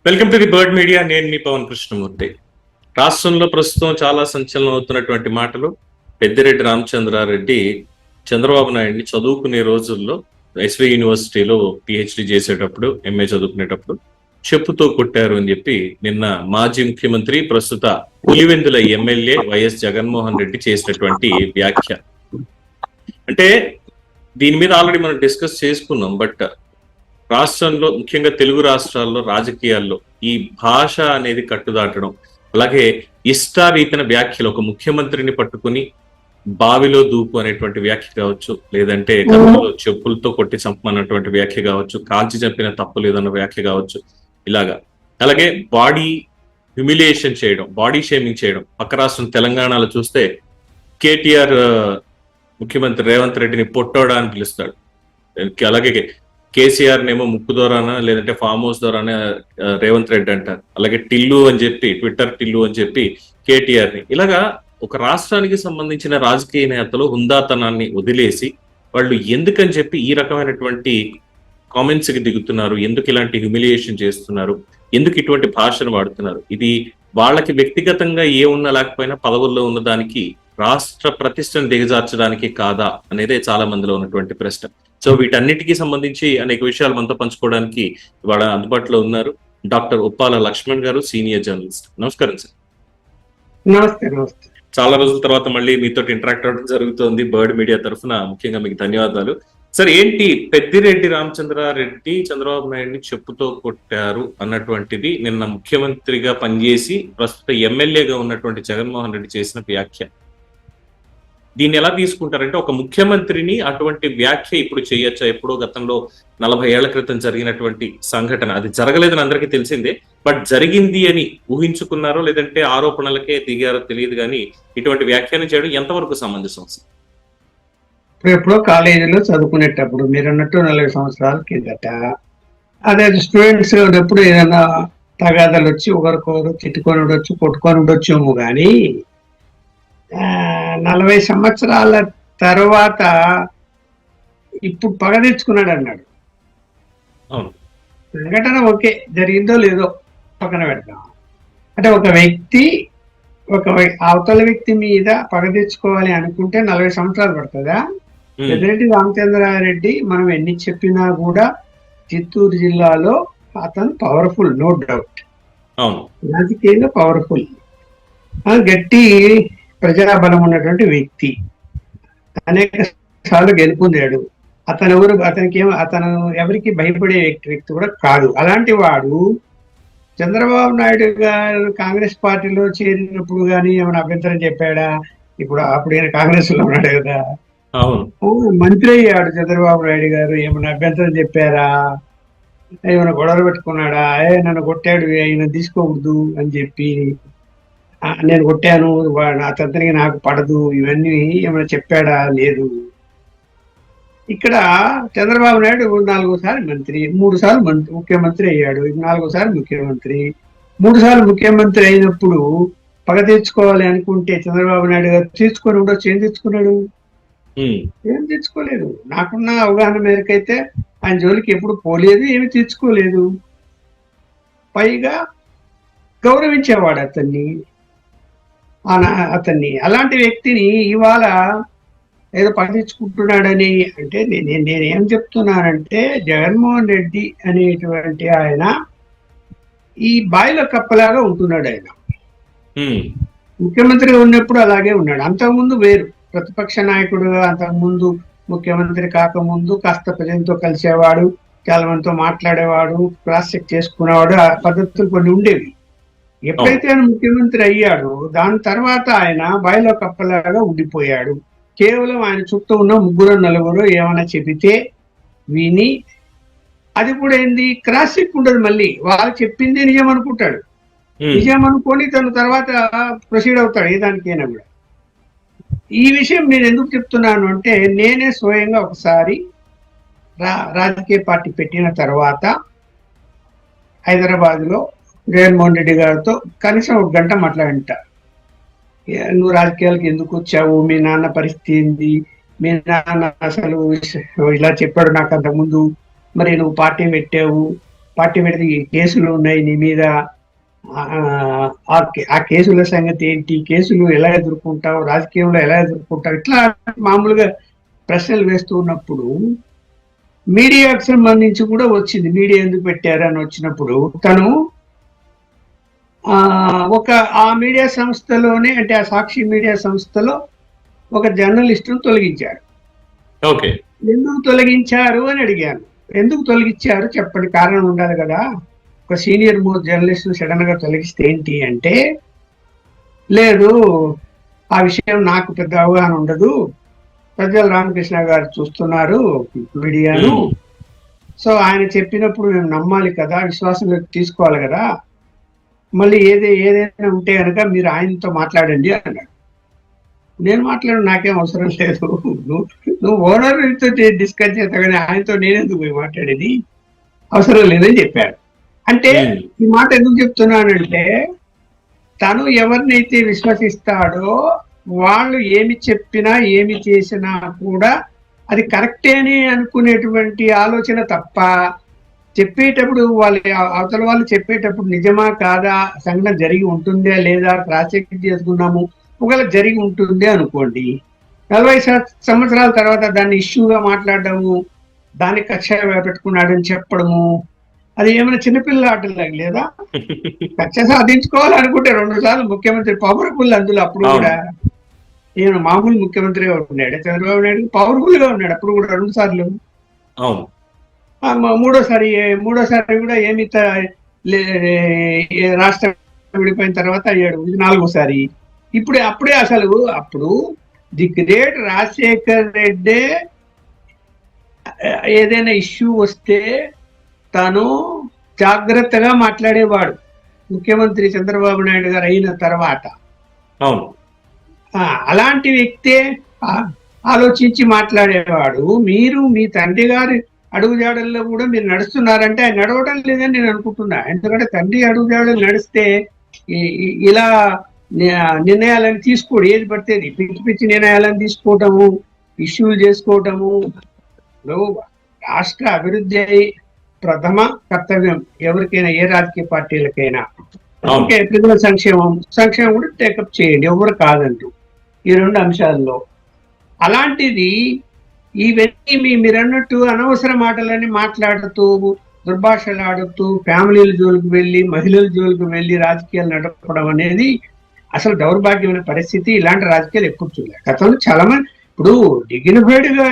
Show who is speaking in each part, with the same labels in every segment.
Speaker 1: Welcome to the bird media. నేను మీ పవన్ కృష్ణమూర్తి. రాష్ట్రంలో ప్రస్తుతం చాలా సంచలనం అవుతున్నటువంటి మాటలు. పెద్దిరెడ్డి రామచంద్రారెడ్డి చంద్రబాబు నాయుడిని చదువుకునే రోజుల్లో ఎస్వి యూనివర్సిటీలో పిహెచ్డి చేసేటప్పుడు, ఎంఏ చదువుకునేటప్పుడు చెప్పుతో కొట్టారు అని చెప్పి నిన్న మాజీ ముఖ్యమంత్రి, ప్రస్తుత పులివెందుల ఎమ్మెల్యే వైఎస్ జగన్మోహన్ రెడ్డి చేసినటువంటి వ్యాఖ్య. అంటే దీని మీద ఆల్రెడీ మనం డిస్కస్ చేసుకున్నాం. బట్ రాష్ట్రంలో, ముఖ్యంగా తెలుగు రాష్ట్రాల్లో రాజకీయాల్లో ఈ భాష అనేది కట్టుదాటడం, అలాగే ఇష్టారీతిన వ్యాఖ్యలు, ఒక ముఖ్యమంత్రిని పట్టుకుని బావిలో దూకు అనేటువంటి వ్యాఖ్య కావచ్చు, లేదంటే గతంలో చెప్పులతో కొట్టి చంపమన్నటువంటి వ్యాఖ్య కావచ్చు, కాల్చి చంపిన తప్పు లేదన్న వ్యాఖ్య కావచ్చు, ఇలాగా. అలాగే బాడీ హ్యూమిలియేషన్ చేయడం, బాడీ షేమింగ్ చేయడం. పక్క రాష్ట్రం తెలంగాణలో చూస్తే కేటీఆర్ ముఖ్యమంత్రి రేవంత్ రెడ్డిని పొట్టోడా అని పిలుస్తాడు. అలాగే కేసీఆర్ నేమో ముక్కు ద్వారానా లేదంటే ఫామ్ హౌస్ ద్వారానే రేవంత్ రెడ్డి అంటారు. అలాగే టిల్లు అని చెప్పి, ట్విట్టర్ టిల్లు అని చెప్పి కేటీఆర్ ని. ఇలాగా ఒక రాష్ట్రానికి సంబంధించిన రాజకీయ నేతలు హుందాతనాన్ని వదిలేసి వాళ్ళు ఎందుకని చెప్పి ఈ రకమైనటువంటి కామెంట్స్ కి దిగుతున్నారు, ఎందుకు ఇలాంటి హ్యూమిలియేషన్ చేస్తున్నారు, ఎందుకు ఇటువంటి భాషను వాడుతున్నారు? ఇది వాళ్ళకి వ్యక్తిగతంగా ఏ ఉన్నా లేకపోయినా పదవుల్లో ఉన్నదానికి, రాష్ట్ర ప్రతిష్టను దిగజార్చడానికి కాదా అనేదే చాలా మందిలో ఉన్నటువంటి ప్రశ్న. సో వీటన్నిటికీ సంబంధించి అనేక విషయాలు మనతో పంచుకోవడానికి ఇవాళ అందుబాటులో ఉన్నారు డాక్టర్ ఉప్పాల లక్ష్మణ్ గారు, సీనియర్ జర్నలిస్ట్. నమస్కారం సార్.
Speaker 2: నమస్తే. నమస్తే.
Speaker 1: చాలా రోజుల తర్వాత మళ్ళీ మీతో ఇంటరాక్ట్ అవ్వడం జరుగుతుంది బర్డ్ మీడియా తరఫున. ముఖ్యంగా మీకు ధన్యవాదాలు సార్. ఏంటి పెద్దిరెడ్డి రామచంద్రారెడ్డి చంద్రబాబు నాయుడిని చెప్పుతో కొట్టారు అన్నటువంటిది నిన్న ముఖ్యమంత్రిగా పనిచేసి ప్రస్తుత ఎమ్మెల్యేగా ఉన్నటువంటి జగన్మోహన్ రెడ్డి చేసిన వ్యాఖ్య. దీన్ని ఎలా తీసుకుంటారంటే, ఒక ముఖ్యమంత్రిని అటువంటి వ్యాఖ్య ఇప్పుడు చేయొచ్చా? ఎప్పుడో గతంలో 40 ఏళ్ల క్రితం జరిగినటువంటి సంఘటన, అది జరగలేదని అందరికీ తెలిసిందే. బట్ జరిగింది అని ఊహించుకున్నారో లేదంటే ఆరోపణలకే దిగారో తెలియదు కానీ ఇటువంటి వ్యాఖ్యానం చేయడం ఎంతవరకు సమంజసం?
Speaker 2: ఎప్పుడో కాలేజీలో చదువుకునేటప్పుడు మీరు అన్నట్టు 40 సంవత్సరాల కిందట, అదే స్టూడెంట్స్ ఎప్పుడు ఏదైనా తగాదాలు వచ్చి ఒకరికొకరు తిట్టుకొని ఉండొచ్చు, కొట్టుకొని ఉండొచ్చేమో కానీ 40 సంవత్సరాల తర్వాత ఇప్పుడు పగ తెచ్చుకున్నాడు అన్నాడు. సంఘటన ఓకే, జరిగిందో లేదో పక్కన పెడతాం. అంటే ఒక వ్యక్తి అవతల వ్యక్తి మీద పగ తెచ్చుకోవాలి అనుకుంటే 40 సంవత్సరాలు పడుతుందా? పెద్దిరెడ్డి రామచంద్రారెడ్డి మనం ఎన్ని చెప్పినా కూడా చిత్తూరు జిల్లాలో అతను పవర్ఫుల్, నో డౌట్. రాజకీయంగా పవర్ఫుల్, గట్టి ప్రజాబలం ఉన్నటువంటి వ్యక్తి, అనేక సార్లు గెలుపొందాడు. అతను ఎవరికి భయపడే వ్యక్తి కూడా కాదు. అలాంటి వాడు చంద్రబాబు నాయుడు గారు కాంగ్రెస్ పార్టీలో చేరినప్పుడు కానీ ఏమైనా అభ్యంతరం చెప్పాడా? అప్పుడు ఈయన కాంగ్రెస్ లో ఉన్నాడు కదా, మంత్రి అయ్యాడు చంద్రబాబు నాయుడు గారు, ఏమైనా అభ్యంతరం చెప్పారా? ఏమైనా గొడవలు పెట్టుకున్నాడా? నన్ను కొట్టాడు, ఆయన తీసుకోకూడదు అని చెప్పి, నేను కొట్టాను, అతనికి నాకు పడదు, ఇవన్నీ ఏమైనా చెప్పాడా? లేదు. ఇక్కడ చంద్రబాబు నాయుడు 4 సార్లు మంత్రి, 3 సార్లు ముఖ్యమంత్రి అయ్యాడు, 4 సార్లు ముఖ్యమంత్రి. 3 సార్లు ముఖ్యమంత్రి అయినప్పుడు పగ తెచ్చుకోవాలి అనుకుంటే చంద్రబాబు నాయుడు గారు తీర్చుకొని ఉండొచ్చు. ఏం తెచ్చుకున్నాడు? ఏం తెచ్చుకోలేదు. నాకున్న అవగాహన మేరకైతే ఆయన జోలికి ఎప్పుడు పోలేదు, ఏమి తెచ్చుకోలేదు. పైగా గౌరవించేవాడు అతన్ని. అలాంటి వ్యక్తిని ఇవాళ ఏదో పట్టించుకుంటున్నాడని అంటే నేనేం చెప్తున్నానంటే, జగన్మోహన్ రెడ్డి అనేటువంటి ఆయన ఈ బాయిలో కప్పలాగా ఉంటున్నాడు. ఆయన ముఖ్యమంత్రిగా ఉన్నప్పుడు అలాగే ఉన్నాడు, అంతకుముందు వేరు. ప్రతిపక్ష నాయకుడుగా అంతకుముందు, ముఖ్యమంత్రి కాకముందు కాస్త ప్రజలతో కలిసేవాడు, చాలా మందితో మాట్లాడేవాడు, క్రాస్ చెక్ చేసుకునేవాడు. ఆ పద్ధతులు కొన్ని ఉండేవి. ఎప్పుడైతే ఆయన ముఖ్యమంత్రి అయ్యాడో దాని తర్వాత ఆయన బాయిలో కప్పలాగా ఉండిపోయాడు. కేవలం ఆయన చుట్టూ ఉన్న 3-4 ఏమైనా చెబితే విని, అది కూడా ఏంది, క్రాస్ చెక్ ఉండదు. మళ్ళీ వాళ్ళు చెప్పింది నిజం అనుకుంటాడు, నిజం అనుకొని తను తర్వాత ప్రొసీడ్ అవుతాడు ఏ దానికైనా కూడా. ఈ విషయం నేను ఎందుకు చెప్తున్నాను అంటే, నేనే స్వయంగా ఒకసారి రాజకీయ పార్టీ పెట్టిన తర్వాత హైదరాబాద్ లో జగన్మోహన్ రెడ్డి గారితో కనీసం 1 గంట మాట్లాడంట. నువ్వు రాజకీయాలకు ఎందుకు వచ్చావు, మీ నాన్న పరిస్థితి ఏంది, మీ నాన్న అసలు ఇలా చెప్పాడు నాకు అంతకుముందు, మరి నువ్వు పార్టీ పెట్టావు, పార్టీ పెడితే ఈ కేసులు ఉన్నాయి నీ మీద, ఆ కేసుల సంగతి ఏంటి, కేసులు ఎలా ఎదుర్కొంటావు, రాజకీయంలో ఎలా ఎదుర్కొంటావు, ఇట్లా మామూలుగా ప్రశ్నలు వేస్తూ ఉన్నప్పుడు మీడియాకు సంబంధించి కూడా వచ్చింది. మీడియా ఎందుకు పెట్టారు అని వచ్చినప్పుడు తను ఆ మీడియా సంస్థలోనే, అంటే ఆ సాక్షి మీడియా సంస్థలో ఒక జర్నలిస్టును తొలగించారు.
Speaker 1: ఓకే,
Speaker 2: ఎందుకు తొలగించారు అని అడిగాను. ఎందుకు తొలగించారు చెప్పండి, కారణం ఉండాలి కదా. ఒక సీనియర్ మోస్ట్ జర్నలిస్ట్ సడన్ గా తొలగిస్తే ఏంటి అంటే, లేదు ఆ విషయం నాకు పెద్ద అవగాహన ఉండదు, ప్రజ్వల్ రామకృష్ణ గారు చూస్తున్నారు మీడియాను, సో ఆయన చెప్పినప్పుడు మేము నమ్మాలి కదా, విశ్వాసం తీసుకోవాలి కదా, మళ్ళీ ఏదైనా ఉంటే కనుక మీరు ఆయనతో మాట్లాడండి అన్నాడు. నేను నాకేం అవసరం లేదు, నువ్వు ఓనర్తో డిస్కస్ చేస్తా కానీ ఆయనతో నేనెందుకు పోయి మాట్లాడేది, అవసరం లేదని చెప్పాడు. అంటే ఈ మాట ఎందుకు చెప్తున్నానంటే, తను ఎవరినైతే విశ్వసిస్తాడో వాళ్ళు ఏమి చెప్పినా ఏమి చేసినా కూడా అది కరెక్టేనే అనుకునేటువంటి ఆలోచన తప్ప, చెప్పేటప్పుడు అవతల వాళ్ళు చెప్పేటప్పుడు నిజమా కాదా, సంఘటన జరిగి ఉంటుందా లేదా క్రాస్ చెక్ చేసుకున్నాము, ఒకవేళ జరిగి ఉంటుంది అనుకోండి, 40 సంవత్సరాల తర్వాత దాన్ని ఇష్యూగా మాట్లాడడము, దాన్ని కక్ష పెట్టుకున్నాడని చెప్పడము, అది ఏమైనా చిన్నపిల్ల ఆటలాగా లేదా? కక్ష సాధించుకోవాలనుకుంటే 2 సార్లు ముఖ్యమంత్రి పవర్ఫుల్, అందులో అప్పుడు కూడా ఈయన మామూలు ముఖ్యమంత్రిగా ఉన్నాడు, చంద్రబాబు నాయుడు పవర్ఫుల్ గా ఉన్నాడు అప్పుడు కూడా 2 సార్లు. మూడోసారి కూడా ఏమి రాష్ట్రం విడిపోయిన తర్వాత అయ్యాడు, ఇది 4వసారి. అప్పుడే అప్పుడు ది గ్రేట్ రాజశేఖర్ రెడ్డి ఏదైనా ఇష్యూ వస్తే తను జాగ్రత్తగా మాట్లాడేవాడు, ముఖ్యమంత్రి చంద్రబాబు నాయుడు గారు అయిన తర్వాత. అలాంటి వ్యక్తే ఆలోచించి మాట్లాడేవాడు. మీరు మీ తండ్రి గారి అడుగుజాడల్లో కూడా మీరు నడుస్తున్నారంటే ఆయన నడవడం లేదని నేను అనుకుంటున్నా. ఎందుకంటే తండ్రి అడుగుజాడలు నడిస్తే ఇలా నిర్ణయాలను తీసుకోడు, ఏది పడితేది పిచ్చి నిర్ణయాలను తీసుకోవటము, ఇష్యూలు చేసుకోవటము. రాష్ట్ర అభివృద్ధి ప్రథమ కర్తవ్యం ఎవరికైనా, ఏ రాజకీయ పార్టీలకైనా. ఓకే, ప్రజల సంక్షేమం కూడా టేకప్ చేయండి, ఎవరు కాదంటూ ఈ 2 అంశాల్లో. అలాంటిది ఇవన్నీ మీరన్నట్టు అనవసర మాటలని మాట్లాడుతూ, దుర్భాషలాడుతూ, ఫ్యామిలీల జోలికి వెళ్ళి, మహిళల జోలికి వెళ్ళి రాజకీయాలు నడపడం అనేది అసలు దౌర్భాగ్యమైన పరిస్థితి. ఇలాంటి రాజకీయాలు ఎప్పుడు చూడలేదు గతంలో. చాలా మంది ఇప్పుడు డిగ్నిఫైడ్ గా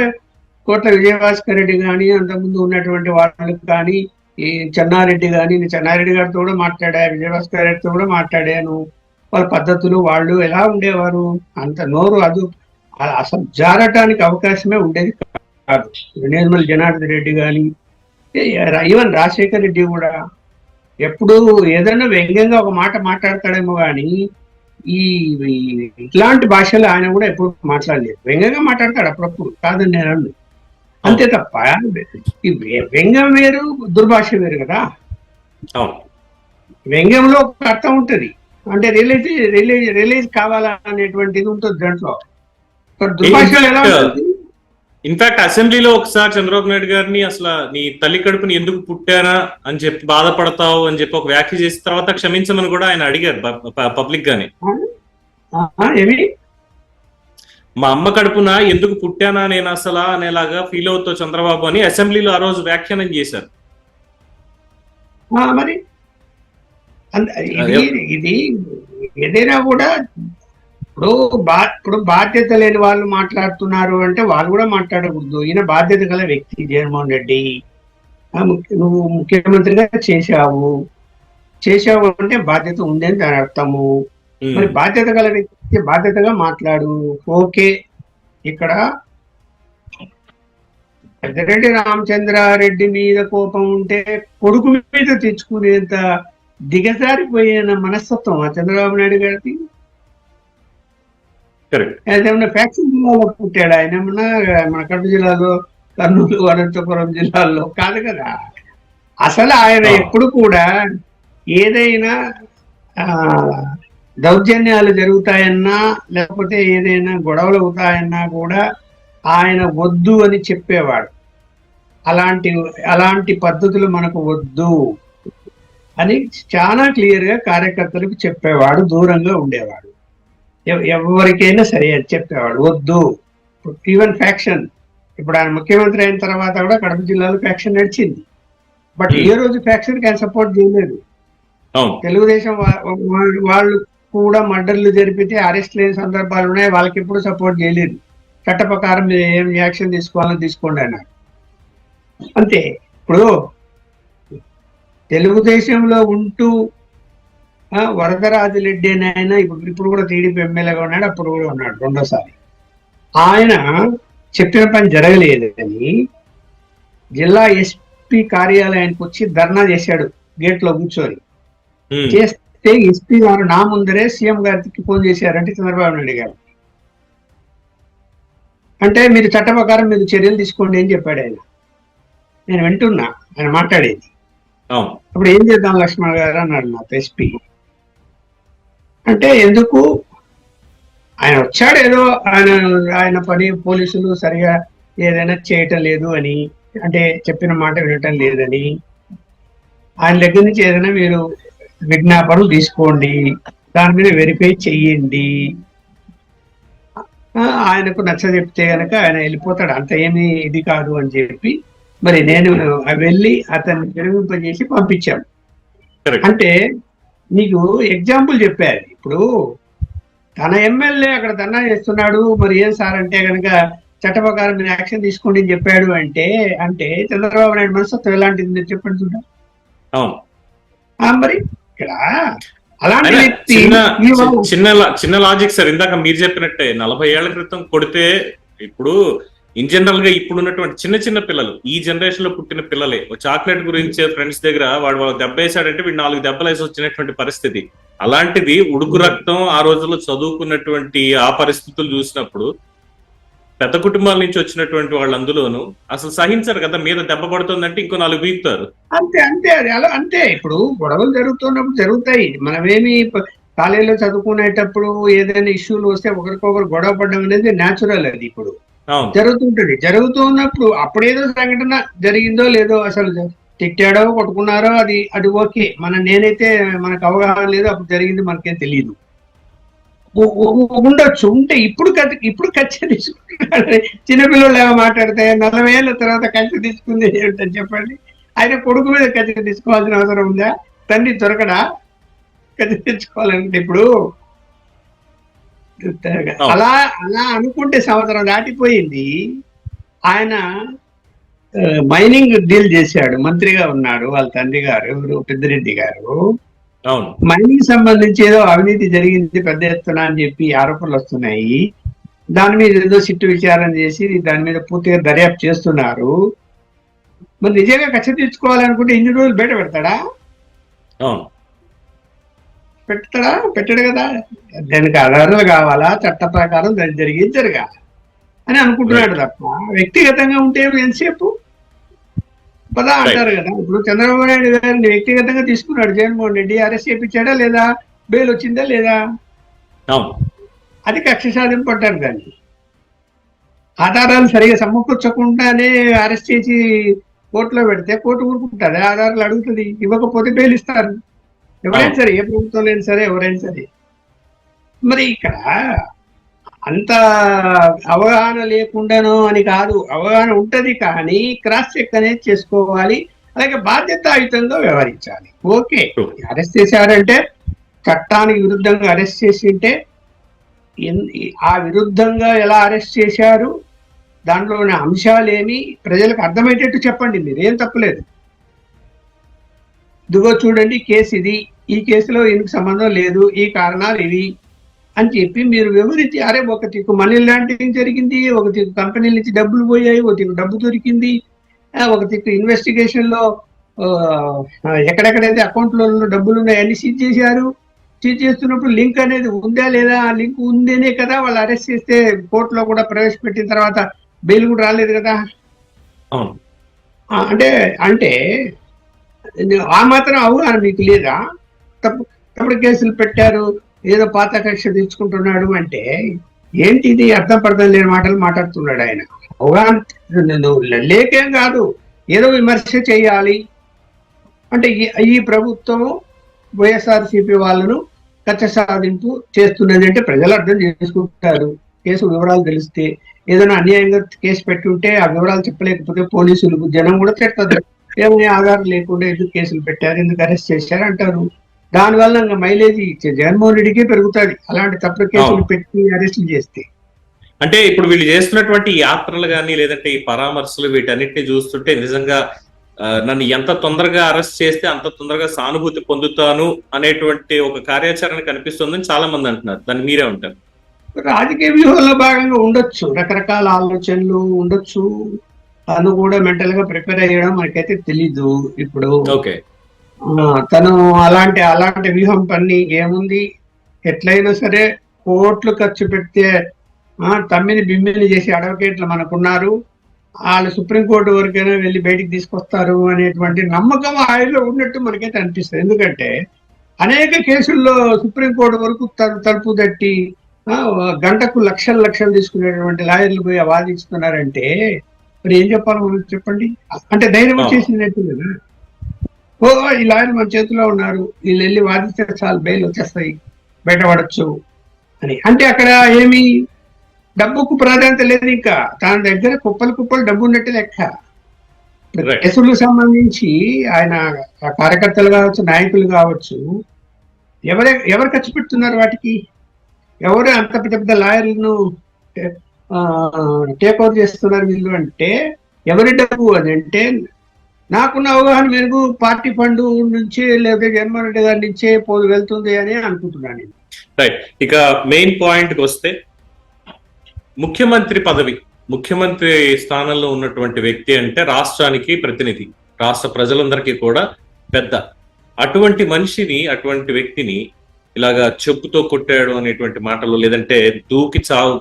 Speaker 2: కోట్ల విజయభాస్కర్ రెడ్డి కానీ, అంతకుముందు ఉన్నటువంటి వాళ్ళకి కానీ, ఈ చెన్నారెడ్డి కానీ, నేను చెన్నారెడ్డి గారితో కూడా మాట్లాడా, విజయభాస్కర్ రెడ్డితో కూడా మాట్లాడాను. వాళ్ళ పద్ధతులు వాళ్ళు ఎలా ఉండేవారు, అంత నోరు అసలు జారటానికి అవకాశమే ఉండేది కాదు. నిర్మల్ జనార్దన్ రెడ్డి కానీ, ఈవెన్ రాజశేఖర్ రెడ్డి కూడా ఎప్పుడు ఏదైనా వ్యంగ్యంగా ఒక మాట మాట్లాడతాడేమో కానీ ఇట్లాంటి భాషలో ఆయన కూడా ఎప్పుడు మాట్లాడలేదు. వ్యంగ్యంగా మాట్లాడతాడు అప్పుడప్పుడు, కాదని నేను అన్నాను, అంతే తప్ప ఈ వ్యంగ్యం వేరు, దుర్భాష వేరు కదా. వ్యంగ్యంలో ఒక అర్థం ఉంటుంది, అంటే రిలీజ్ కావాలా అనేటువంటిది ఉంటుంది దాంట్లో. దుర్భాషలు ఎలా ఉంటుంది?
Speaker 1: ఇన్ఫాక్ట్ అసెంబ్లీలో ఒకసారి చంద్రబాబు నాయుడు గారిని అసలు నీ తల్లి కడుపుని ఎందుకు పుట్టారా అని చెప్పి బాధపడతావు అని చెప్పి ఒక వ్యాఖ్య చేసిన తర్వాత క్షమించమని కూడా ఆయన అడిగారు పబ్లిక్ గానే. మా అమ్మ కడుపున ఎందుకు పుట్టానా నేను అసలు అనేలాగా ఫీల్ అవుతావు చంద్రబాబు అని అసెంబ్లీలో ఆ రోజు వ్యాఖ్యానం చేశారు.
Speaker 2: మరి ఇది ఏదైనా కూడా ఇప్పుడు బాధ్యత లేని వాళ్ళు మాట్లాడుతున్నారు అంటే వాళ్ళు కూడా మాట్లాడకూడదు. ఈయన బాధ్యత గల వ్యక్తి జగన్మోహన్ రెడ్డి, నువ్వు ముఖ్యమంత్రిగా చేశావు అంటే బాధ్యత ఉందని దాని అర్థము. మరి బాధ్యత గల వ్యక్తి బాధ్యతగా మాట్లాడు. ఓకే, ఇక్కడ పెద్దిరెడ్డి రామచంద్రారెడ్డి మీద కోపం ఉంటే కొడుకు మీద తెచ్చుకునేంత దిగజారిపోయిన మనస్తత్వం ఆ చంద్రబాబు నాయుడు గారికి. ఏమన్నా ఫ్యాక్షన్ జిల్లాలో పుట్టాడు ఆయన, ఏమన్నా మన కడప జిల్లాలో, కర్నూలు, అనంతపురం జిల్లాల్లో కాదు కదా. అసలు ఆయన ఎప్పుడు కూడా ఏదైనా దౌర్జన్యాలు జరుగుతాయన్నా లేకపోతే ఏదైనా గొడవలు అవుతాయన్నా కూడా ఆయన వద్దు అని చెప్పేవాడు. అలాంటి అలాంటి పద్ధతులు మనకు వద్దు అని చాలా క్లియర్ గా కార్యకర్తలకు చెప్పేవాడు, దూరంగా ఉండేవాడు. ఎవరికైనా సరే అది చెప్పేవాడు, వద్దు. ఈవెన్ ఫ్యాక్షన్, ఇప్పుడు ఆయన ముఖ్యమంత్రి అయిన తర్వాత కూడా కడప జిల్లాలో ఫ్యాక్షన్ నడిచింది. బట్ ఏ రోజు ఫ్యాక్షన్ కి ఆయన సపోర్ట్ చేయలేదు. తెలుగుదేశం వాళ్ళు కూడా మర్డర్లు జరిపితే అరెస్ట్ లేని సందర్భాలు ఉన్నాయి, వాళ్ళకి ఎప్పుడు సపోర్ట్ చేయలేదు. చట్ట ప్రకారం మీరు ఏం యాక్షన్ తీసుకోవాలో తీసుకోండి అన్నారు. అంతే. ఇప్పుడు తెలుగుదేశంలో ఉంటూ వరదరాజిరెడ్డి అని ఆయన ఇప్పుడు కూడా టీడీపీ ఎమ్మెల్యేగా ఉన్నాడు, అప్పుడు కూడా ఉన్నాడు రెండోసారి. ఆయన చెప్పిన పని జరగలేదని జిల్లా ఎస్పీ కార్యాలయానికి వచ్చి ధర్నా చేశాడు, గేట్ లో కూర్చొని. చేస్తే ఎస్పీ గారు నా ముందరే సీఎం గారికి ఫోన్ చేశారంటే చంద్రబాబు నాయుడు గారు. అంటే మీరు చట్ట ప్రకారం మీరు చర్యలు తీసుకోండి అని చెప్పాడు ఆయన. నేను వింటున్నా ఆయన మాట్లాడేది. అప్పుడు ఏం చేద్దాం లక్ష్మణ్ గారు అన్నాడు నాతో ఎస్పీ. అంటే ఎందుకు, ఆయన వచ్చాడు ఏదో ఆయన పని పోలీసులు సరిగా ఏదైనా చేయటం లేదు అని, అంటే చెప్పిన మాట వినటం లేదని, ఆయన దగ్గర నుంచి ఏదైనా మీరు విజ్ఞాపనలు తీసుకోండి, దాని మీద వెరిఫై చెయ్యండి, ఆయనకు నచ్చ చెప్తే కనుక ఆయన వెళ్ళిపోతాడు, అంత ఏమీ ఇది కాదు అని చెప్పి మరి నేను వెళ్ళి అతన్ని విరమింపజేసి పంపించాను. అంటే నీకు ఎగ్జాంపుల్ చెప్పారు. ఇప్పుడు తన ఎమ్మెల్యే అక్కడ ధర్నా చేస్తున్నాడు, మరి ఏం సార్ అంటే కనుక చట్ట ప్రకారం మీరు యాక్షన్ తీసుకోండి అని చెప్పాడు అంటే అంటే చంద్రబాబు నాయుడు మనస్తత్వం ఎలాంటిది మీరు చెప్పండి చూద్దాం. మరి ఇక్కడ అలాంటి వ్యక్తి
Speaker 1: చిన్న లాజిక్ సార్, ఇందాక మీరు చెప్పినట్టే 40 ఏళ్ల క్రితం కొడితే ఇప్పుడు ఇన్ జనరల్ గా ఇప్పుడు ఉన్నటువంటి చిన్న చిన్న పిల్లలు, ఈ జనరేషన్ లో పుట్టిన పిల్లలే చాక్లెట్ గురించి ఫ్రెండ్స్ దగ్గర వాడు దెబ్బ వేసాడంటే వీడు 4 దెబ్బలు వేసి వచ్చినటువంటి పరిస్థితి. అలాంటిది ఉడుకు రక్తం ఆ రోజుల్లో చదువుకున్నటువంటి ఆ పరిస్థితులు చూసినప్పుడు పెద్ద కుటుంబాల నుంచి వచ్చినటువంటి వాళ్ళు అందులోనూ అసలు సహించరు కదా, మీద దెబ్బ పడుతుందంటే ఇంకో 4 వీక్తారు.
Speaker 2: అంతే అంతే అది అలా అంతే. ఇప్పుడు గొడవలు జరుగుతున్నప్పుడు జరుగుతాయి. మనమేమి కాలేజీలో చదువుకునేటప్పుడు ఏదైనా ఇష్యూలు వస్తే ఒకరికొకరు గొడవ పడడం అనేది న్యాచురల్. అది ఇప్పుడు జరుగుతుంటది. జరుగుతున్నప్పుడు అప్పుడేదో సంఘటన జరిగిందో లేదో, అసలు తిట్టాడో కొట్టుకున్నారో అది ఓకే. నేనైతే మనకు అవగాహన లేదు, అప్పుడు జరిగింది మనకేం తెలియదు, ఉండొచ్చు. ఉంటే ఇప్పుడు ఖర్చు తీసుకుంటున్నాడు. చిన్నపిల్లలు ఏమో మాట్లాడితే 40 ఏళ్ళ తర్వాత ఖర్చు తీసుకుంది ఏమిటని చెప్పండి. ఆయన కొడుకు మీద ఖర్చు తీసుకోవాల్సిన అవసరం ఉందా? తండ్రి దొరకడా ఖర్చు తెచ్చుకోవాలంటే? ఇప్పుడు అలా అలా అనుకుంటే సంవత్సరం దాటిపోయింది. ఆయన మైనింగ్ డీల్ చేశాడు, మంత్రిగా ఉన్నాడు వాళ్ళ తండ్రి గారు పెద్దిరెడ్డి గారు. మైనింగ్ సంబంధించి ఏదో అవినీతి జరిగింది పెద్ద ఎత్తున అని చెప్పి ఆరోపణలు వస్తున్నాయి. దాని మీద ఏదో సిట్టు విచారణ చేసి దాని మీద పూర్తిగా దర్యాప్తు చేస్తున్నారు. మరి నిజంగా కక్ష తీర్చుకోవాలనుకుంటే ఇన్ని రోజులు బయట పెడతాడా? పెట్టాడు కదా. దానికి ఆధారాలు కావాలా, చట్ట ప్రకారం దాన్ని జరగాలి అని అనుకుంటున్నాడు తప్ప వ్యక్తిగతంగా ఉంటే ఎంతసేపు పదా అంటారు కదా. ఇప్పుడు చంద్రబాబు నాయుడు గారిని వ్యక్తిగతంగా తీసుకున్నాడు జగన్మోహన్ రెడ్డి, అరెస్ట్ చేయించాడా లేదా, బెయిల్ వచ్చిందా లేదా, అది కక్ష సాధింపు అంటారు. దాన్ని ఆధారాలు సరిగా సమకూర్చకుండానే అరెస్ట్ చేసి కోర్టులో పెడితే కోర్టు ఊరుకుంటుంది, ఆధారాలు అడుగుతుంది, ఇవ్వకపోతే బెయిల్ ఇస్తారు. ఎవరైనా సరే, ఏ ప్రభుత్వం అయినా సరే, ఎవరైనా సరే. మరి ఇక్కడ అంత అవగాహన లేకుండానో అని కాదు, అవగాహన ఉంటది, కానీ క్రాస్ చెక్ అనేది చేసుకోవాలి, అలాగే బాధ్యతాయుతంగా వ్యవహరించాలి. ఓకే, అరెస్ట్ చేశారంటే చట్టానికి విరుద్ధంగా అరెస్ట్ చేసి ఉంటే ఆ విరుద్ధంగా ఎలా అరెస్ట్ చేశారు, దాంట్లోని అంశాలేమి ప్రజలకు అర్థమయ్యేటట్టు చెప్పండి. మీరేం తప్పులేదు. ఇదిగో చూడండి కేసు ఇది, ఈ కేసులో ఈయనకు సంబంధం లేదు, ఈ కారణాలు ఇవి అని చెప్పి మీరు వివరించి, అరే ఒక తిక్కు మనీ లాండరింగ్ జరిగింది, ఒక తిక్కు కంపెనీల నుంచి డబ్బులు పోయాయి, ఒక తిక్కు డబ్బు దొరికింది, ఒక తిక్కు ఇన్వెస్టిగేషన్ లో ఎక్కడెక్కడైతే అకౌంట్లో డబ్బులు ఉన్నాయో అన్ని సీజ్ చేశారు. సీజ్ చేస్తున్నప్పుడు లింక్ అనేది ఉందా లేదా, ఆ లింక్ ఉందేనే కదా వాళ్ళు అరెస్ట్ చేస్తే కోర్టులో కూడా ప్రవేశపెట్టిన తర్వాత బెయిల్ కూడా రాలేదు కదా. అంటే ఆ మాత్రం అవగాహన మీకు లేదా? తప్పుడు కేసులు పెట్టారు, ఏదో పాత కక్ష తీర్చుకుంటున్నాడు అంటే ఏంటిది? అర్థం పర్థం లేని మాటలు మాట్లాడుతున్నాడు ఆయన. అవగాహన లేకేం కాదు. ఏదో విమర్శ చేయాలి అంటే ఈ ప్రభుత్వము వైఎస్ఆర్సీపీ వాళ్ళను కక్ష సాధింపు చేస్తున్నది అంటే ప్రజలు అర్థం చేసుకుంటారు. కేసు వివరాలు తెలిస్తే, ఏదైనా అన్యాయంగా కేసు పెట్టుంటే ఆ వివరాలు చెప్పలేకపోతే పోలీసులకు జనం కూడా తిడతారు. ఏమైనా ఆధారం లేకుండా ఎందుకు కేసులు పెట్టారు, ఎందుకు అరెస్ట్ చేశారు అంటారు. దానివల్ల ఇంకా మైలేజ్ జగన్మోహన్ రెడ్డికి పెరుగుతుంది అలాంటి తప్పుడు కేసులు పెట్టి అరెస్టులు చేస్తే.
Speaker 1: అంటే ఇప్పుడు వీళ్ళు చేస్తున్నటువంటి యాత్రలు కానీ లేదంటే ఈ పరామర్శలు వీటన్నిటిని చూస్తుంటే నిజంగా నన్ను ఎంత తొందరగా అరెస్ట్ చేస్తే అంత తొందరగా సానుభూతి పొందుతాను అనేటువంటి ఒక కార్యాచరణ కనిపిస్తుందని చాలా మంది అంటున్నారు. దాన్ని మీరే ఉంటారు.
Speaker 2: రాజకీయ వ్యూహంలో భాగంగా ఉండొచ్చు, రకరకాల ఆలోచనలు ఉండొచ్చు. తను కూడా మెంటల్ గా ప్రిపేర్ అయ్యడం మనకైతే తెలీదు. ఇప్పుడు తను అలాంటి వ్యూహం పని ఏముంది, ఎట్లయినా సరే కోట్లు ఖర్చు పెడితే తమ్మిని బిమ్మిని చేసి అడ్వకేట్లు మనకున్నారు, వాళ్ళు సుప్రీంకోర్టు వరకైనా వెళ్ళి బయటికి తీసుకొస్తారు అనేటువంటి నమ్మకం ఆయనలో ఉన్నట్టు మనకైతే అనిపిస్తుంది. ఎందుకంటే అనేక కేసుల్లో సుప్రీంకోర్టు వరకు తలుపు తట్టి గంటకు లక్షలు తీసుకునేటువంటి లాయర్లు పోయి వాదిస్తున్నారంటే మరి ఏం చెప్పాలి మనం చెప్పండి. అంటే ధైర్యం వచ్చేసినట్టు కదా, ఈ లాయర్లు మన చేతిలో ఉన్నారు, వీళ్ళు వెళ్ళి వాదిస్తే చాలు బెయిల్ వచ్చేస్తాయి, బయటపడచ్చు అని. అంటే అక్కడ ఏమి డబ్బుకు ప్రాధాన్యత లేదు, ఇంకా తన దగ్గర కుప్పలు డబ్బు ఉన్నట్టు లెక్క. కేసులకు సంబంధించి ఆయన కార్యకర్తలు కావచ్చు, నాయకులు కావచ్చు, ఎవరు ఖర్చు పెడుతున్నారు వాటికి? ఎవరు అంత పెద్ద లాయర్లను టేక్ ఓవర్ చేస్తున్నారు వీళ్ళు అంటే ఎవరి డబ్బు అని అంటే, నాకున్న అవగాహన మేరకు పార్టీ ఫండ్ నుంచి లేదా జగన్మోహన్ రెడ్డి గారి నుంచే వెళ్తుంది అని అనుకుంటున్నాను నేను.
Speaker 1: రైట్. ఇక మెయిన్ పాయింట్ కి వస్తే, ముఖ్యమంత్రి పదవి, ముఖ్యమంత్రి స్థానంలో ఉన్నటువంటి వ్యక్తి అంటే రాష్ట్రానికి ప్రతినిధి, రాష్ట్ర ప్రజలందరికీ కూడా పెద్ద. అటువంటి మనిషిని, అటువంటి వ్యక్తిని ఇలాగా చెప్పుతో కొట్టాడు అనేటువంటి మాటలు, లేదంటే దూకి చావు,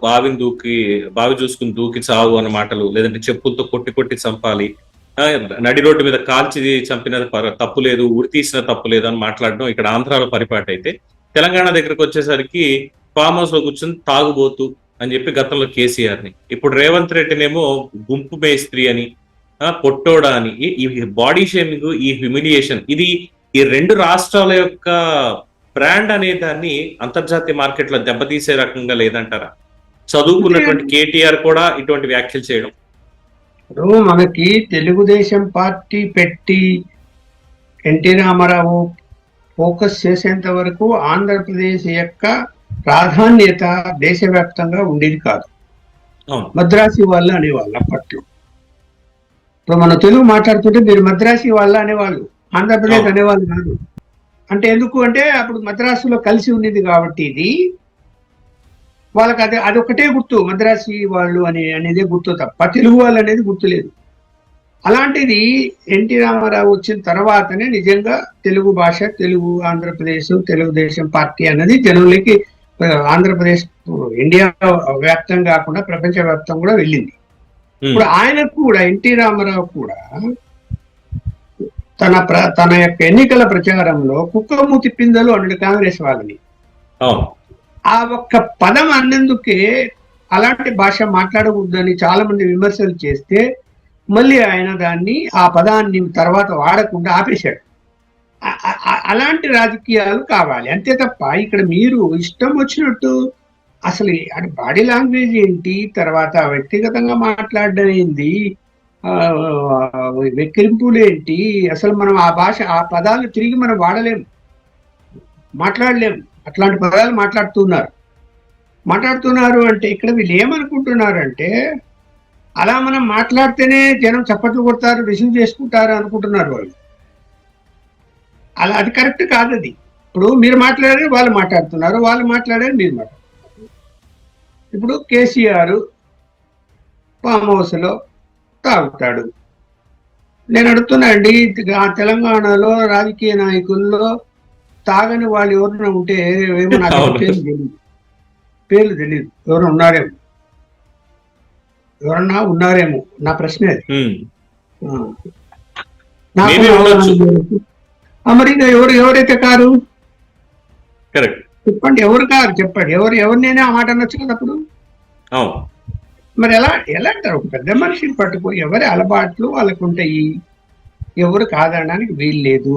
Speaker 1: బావి చూసుకుని దూకి చావు అనే మాటలు, లేదంటే చెప్పులతో కొట్టి చంపాలి, నడి రోడ్డు మీద కాల్చి చంపిన తప్పు లేదు, ఉరి తీసిన తప్పు లేదు అని మాట్లాడడం ఇక్కడ ఆంధ్రాలో పరిపాటి అయితే, తెలంగాణ దగ్గరకు వచ్చేసరికి ఫామ్ హౌస్ లో కూర్చొని తాగుబోతు అని చెప్పి గతంలో కేసీఆర్ ని, ఇప్పుడు రేవంత్ రెడ్డినేమో గుంపు మేస్త్రి అని, పొట్టోడా అని, ఈ బాడీ షేమింగ్, ఈ హ్యూమిలియేషన్, ఇది ఈ రెండు రాష్ట్రాల యొక్క బ్రాండ్ అనే దాన్ని అంతర్జాతీయ మార్కెట్ లో దెబ్బతీసే రకంగా లేదంటారా? చదువుకున్నటువంటి కేటీఆర్ కూడా ఇటువంటి వ్యాఖ్యలు చేయడం.
Speaker 2: మనకి తెలుగుదేశం పార్టీ పెట్టి ఎన్టీ రామారావు ఫోకస్ చేసేంత వరకు ఆంధ్రప్రదేశ్ యొక్క ప్రాధాన్యత దేశవ్యాప్తంగా ఉండేది కాదు. మద్రాసి వాళ్ళు అనేవాళ్ళు అప్పట్లో. ఇప్పుడు మనం తెలుగు మాట్లాడుతుంటే మీరు మద్రాసి వాళ్ళు అనేవాళ్ళు, ఆంధ్రప్రదేశ్ అనేవాళ్ళు కాదు. అంటే ఎందుకు అంటే అప్పుడు మద్రాసులో కలిసి ఉండేది కాబట్టి ఇది వాళ్ళకి అదొకటే గుర్తు, మద్రాసి వాళ్ళు అనేదే గుర్తు తప్ప తెలుగు వాళ్ళు అనేది గుర్తులేదు. అలాంటిది ఎన్టీ రామారావు వచ్చిన తర్వాతనే నిజంగా తెలుగు భాష, తెలుగు ఆంధ్రప్రదేశ్, తెలుగుదేశం పార్టీ అన్నది జనంలోకి, ఆంధ్రప్రదేశ్ ఇండియా వ్యాప్తం కాకుండా ప్రపంచ వ్యాప్తం కూడా వెళ్ళింది. ఇప్పుడు ఆయనకు కూడా, ఎన్టీ రామారావు కూడా తన యొక్క ఎన్నికల ప్రచారంలో కుక్కమూతి పిందలు అన్నాడు కాంగ్రెస్ వాళ్ళని. ఆ ఒక్క పదం అన్నందుకే అలాంటి భాష మాట్లాడకూడదని చాలా మంది విమర్శలు చేస్తే మళ్ళీ ఆయన దాన్ని, ఆ పదాన్ని తర్వాత వాడకుండా ఆపేశాడు. అలాంటి రాజకీయాలు కావాలి అంతే తప్ప ఇక్కడ మీరు ఇష్టం వచ్చినట్టు అసలు బాడీ లాంగ్వేజ్ ఏంటి, తర్వాత వ్యక్తిగతంగా మాట్లాడడం ఏంటి, వెక్కిరింపులు ఏంటి, అసలు మనం ఆ భాష, ఆ పదాలు తిరిగి మనం వాడలేము, మాట్లాడలేము. అట్లాంటి పదాలు మాట్లాడుతున్నారు అంటే ఇక్కడ వీళ్ళు ఏమనుకుంటున్నారు అంటే అలా మనం మాట్లాడితేనే జనం చప్పట్లు కొడతారు, రిసీవ్ చేసుకుంటారు అనుకుంటున్నారు వాళ్ళు. అలా అది కరెక్ట్ కాదు. అది ఇప్పుడు మీరు మాట్లాడారు, వాళ్ళు మాట్లాడుతున్నారు, వాళ్ళు మాట్లాడారు, మీరు మాట్లాడుతున్నారు. ఇప్పుడు కేసీఆర్ ఫామ్ హౌస్ లో తాగుతాడు. నేను అడుగుతున్నా అండి, తెలంగాణలో రాజకీయ నాయకుల్లో తాగని వాళ్ళు ఎవరైనా ఉంటే ఏమో నాకు పేర్లు తెలియదు, ఎవరన్నా ఉన్నారేమో నా ప్రశ్న అది. మరి ఇంకా ఎవరైతే కారు చెప్పండి, ఎవరు కారు చెప్పండి, ఎవరినైనా ఆ మాట అనొచ్చు కదా. అప్పుడు మరి ఎలా ఎలా అంటారు? ఒక పెద్ద మనిషిని పట్టుకొని ఎవరి అలవాట్లు వాళ్ళకు ఉంటాయి, ఎవరు కాదనడానికి వీలు లేదు,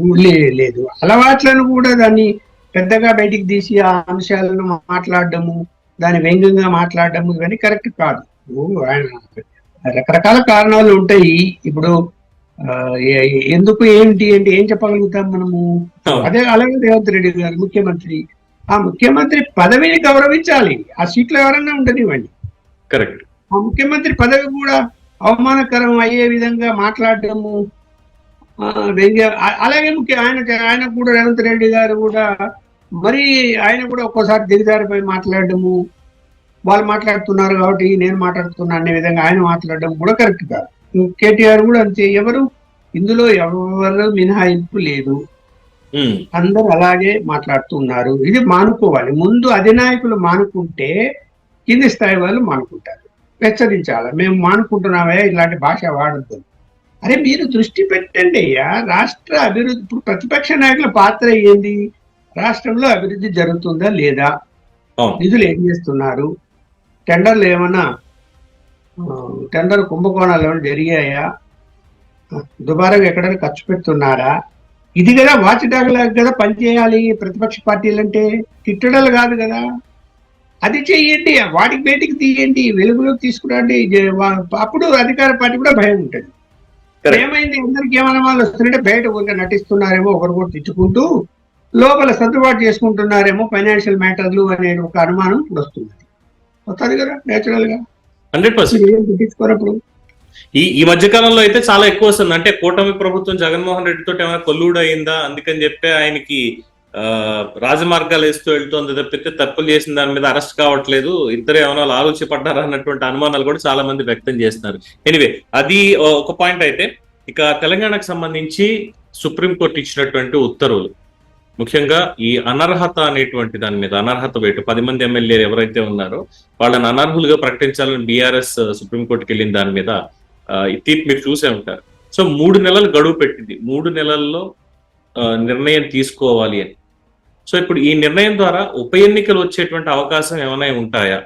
Speaker 2: ఊళ్ళే లేదు. అలవాట్లను కూడా దాన్ని పెద్దగా బయటికి తీసి ఆ అంశాలను మాట్లాడడము, దాన్ని వ్యంగ్యంగా మాట్లాడడము ఇవన్నీ కరెక్ట్ కాదు. ఆయన రకరకాల కారణాలు ఉంటాయి. ఇప్పుడు ఎందుకు ఏంటి అంటే ఏం చెప్పగలుగుతాం మనము? అదే అలాగే రేవంత్ రెడ్డి గారు ముఖ్యమంత్రి, ఆ ముఖ్యమంత్రి పదవిని గౌరవించాలి, ఆ సీట్లో ఎవరన్నా ఉండనివ్వండి.
Speaker 1: కరెక్ట్.
Speaker 2: ఆ ముఖ్యమంత్రి పదవి కూడా అవమానకరం అయ్యే విధంగా మాట్లాడటము, వ్యంగ్య అలాగే ఆయన కూడా రేవంత్ రెడ్డి గారు కూడా మరి ఆయన కూడా ఒక్కోసారి దిగజారిపోయి మాట్లాడడము, వాళ్ళు మాట్లాడుతున్నారు కాబట్టి నేను మాట్లాడుతున్నా అనే విధంగా ఆయన మాట్లాడడం కూడా కరెక్ట్ కాదు. కేటీఆర్ కూడా అంతే. ఎవరు ఇందులో ఎవరు మినహాయింపు లేదు, అందరూ అలాగే మాట్లాడుతున్నారు. ఇది మానుకోవాలి. ముందు అధినాయకులు మానుకుంటే కింది స్థాయి వాళ్ళు మానుకుంటారు. హెచ్చరించాలి, మేము మానుకుంటున్నామే, ఇలాంటి భాష వాడద్దు. అరే మీరు దృష్టి పెట్టండి అయ్యా, రాష్ట్ర అభివృద్ధి. ఇప్పుడు ప్రతిపక్ష నాయకుల పాత్ర ఏంది? రాష్ట్రంలో అభివృద్ధి జరుగుతుందా లేదా, నిధులు ఏం చేస్తున్నారు, టెండర్లు ఏమన్నా టెండర్ కుంభకోణాలు ఏమైనా జరిగాయా, దుబారాగా ఎక్కడైనా ఖర్చు పెడుతున్నారా? ఇది కదా వాచ్ డాగ్ లాగా కదా పనిచేయాలి ప్రతిపక్ష పార్టీలు అంటే, తిట్టడాలు కాదు కదా. అది చెయ్యండి, వాటికి బయటికి తీయండి, వెలుగులోకి తీసుకురండి. అప్పుడు అధికార పార్టీ కూడా భయం ఉంటుంది. ఏమైంది, అందరికి ఏమైనా వాళ్ళు వస్తుంటే బయట ఊరికే నటిస్తున్నారేమో, ఒకరు తిట్టుకుంటూ లోపల సర్దుబాటు చేసుకుంటున్నారేమో ఫైనాన్షియల్ మ్యాటర్లు అనే ఒక అనుమానం ఇప్పుడు వస్తుంది కదా నేచురల్ గా.
Speaker 1: 100%. ఈ మధ్య కాలంలో అయితే చాలా ఎక్కువ వస్తుంది. అంటే కూటమి ప్రభుత్వం జగన్మోహన్ రెడ్డితో ఏమైనా కొల్లుడు అయిందా, అందుకని చెప్పి ఆయనకి రాజమార్గాలు వేస్తూ వెళ్తోంది తప్పితే తప్పులు చేసిన దాని మీద అరెస్ట్ కావట్లేదు, ఇద్దరు ఏమైనా ఆలోచపడ్డారా అన్నటువంటి అనుమానాలు కూడా చాలా మంది వ్యక్తం చేస్తున్నారు. ఎనివే, అది ఒక పాయింట్. అయితే ఇక తెలంగాణకు సంబంధించి సుప్రీంకోర్టు ఇచ్చినటువంటి ఉత్తర్వులు, ముఖ్యంగా ఈ అనర్హత అనేటువంటి దాని మీద, అనర్హత వేటు 10 మంది ఎమ్మెల్యేలు ఎవరైతే ఉన్నారో వాళ్ళని అనర్హులుగా ప్రకటించాలని బీఆర్ఎస్ సుప్రీంకోర్టుకి వెళ్ళిన దాని మీద ఈ తీర్పు మీరు చూసే ఉంటారు. సో 3 నెలలు గడువు పెట్టింది, 3 నెలల్లో నిర్ణయం తీసుకోవాలి అని. సో ఇప్పుడు ఈ నిర్ణయం ద్వారా ఉప ఎన్నికలు వచ్చేటువంటి అవకాశం ఏమైనా ఉంటాయా?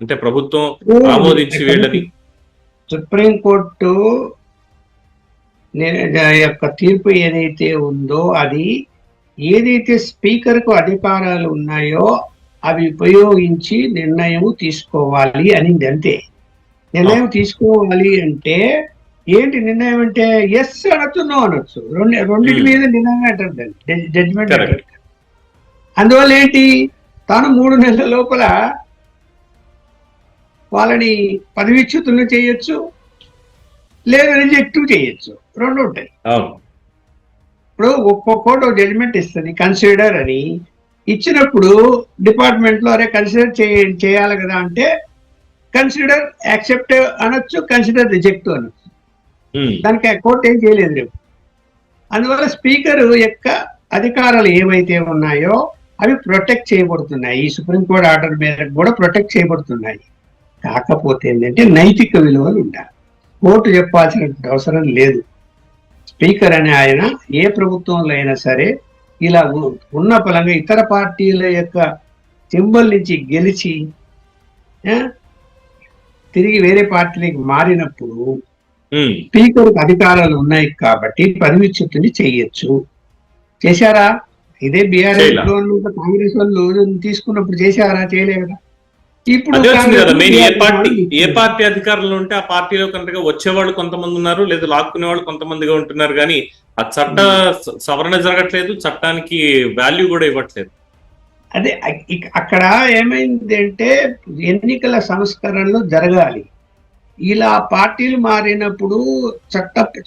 Speaker 1: అంటే ప్రభుత్వం ఆమోదించి వీళ్ళని
Speaker 2: సుప్రీంకోర్టు యొక్క తీర్పు ఏదైతే ఉందో, అది ఏదైతే స్పీకర్ కు అధికారాలు ఉన్నాయో అవి ఉపయోగించి నిర్ణయం తీసుకోవాలి అనింది అంతే. నిర్ణయం తీసుకోవాలి అంటే ఏంటి నిర్ణయం అంటే? ఎస్ అనొచ్చు, నో అనొచ్చు, రెండింటి మీద నిర్ణయం అంటారు, జడ్జిమెంట్. అందువల్ల ఏంటి, తాను 3 నెలల లోపల వాళ్ళని పదవీచ్యుతులను చేయొచ్చు, లేదా రిజెక్ట్ చేయొచ్చు, రెండు ఉంటాయి. ఇప్పుడు ఒక్కొక్క కోర్టు జడ్జిమెంట్ ఇస్తుంది, కన్సిడర్ అని. ఇచ్చినప్పుడు డిపార్ట్మెంట్ లో అరే కన్సిడర్ చేయాలి కదా అంటే కన్సిడర్ యాక్సెప్ట్ అనొచ్చు, కన్సిడర్ రిజెక్ట్ అనొచ్చు. దానికి కోర్టు ఏం చేయలేదు రేపు. అందువల్ల స్పీకర్ యొక్క అధికారాలు ఏవైతే ఉన్నాయో అవి ప్రొటెక్ట్ చేయబడుతున్నాయి, ఈ సుప్రీంకోర్టు ఆర్డర్ మీద కూడా ప్రొటెక్ట్ చేయబడుతున్నాయి. కాకపోతే ఏంటంటే నైతిక విలువలు ఉండాలి. కోర్టు చెప్పాల్సిన అవసరం లేదు. స్పీకర్ అనే ఆయన ఏ ప్రభుత్వంలో అయినా సరే ఇలా ఉన్న పలంగా ఇతర పార్టీల యొక్క సింబల్ నుంచి గెలిచి తిరిగి వేరే పార్టీలకు మారినప్పుడు స్పీకర్ అధికారాలు ఉన్నాయి కాబట్టి పదవీచ్యుతిని చేయొచ్చు. చేశారా? ఇదే బీఆర్ఎస్ కాంగ్రెస్ వాళ్ళు తీసుకున్నప్పుడు చేశారా? చేయలే కదా. ఇప్పుడు
Speaker 1: ఏ పార్టీ అధికారంలో ఉంటే ఆ పార్టీలో కనుక వచ్చేవాళ్ళు కొంతమంది ఉన్నారు, లేదా లాక్కునే వాళ్ళు కొంతమందిగా ఉంటున్నారు. కానీ ఆ చట్ట సవరణ జరగట్లేదు, చట్టానికి వాల్యూ కూడా ఇవ్వట్లేదు.
Speaker 2: అదే అక్కడ ఏమైంది అంటే ఎన్నికల సంస్కరణలు జరగాలి. ఇలా పార్టీలు మారినప్పుడు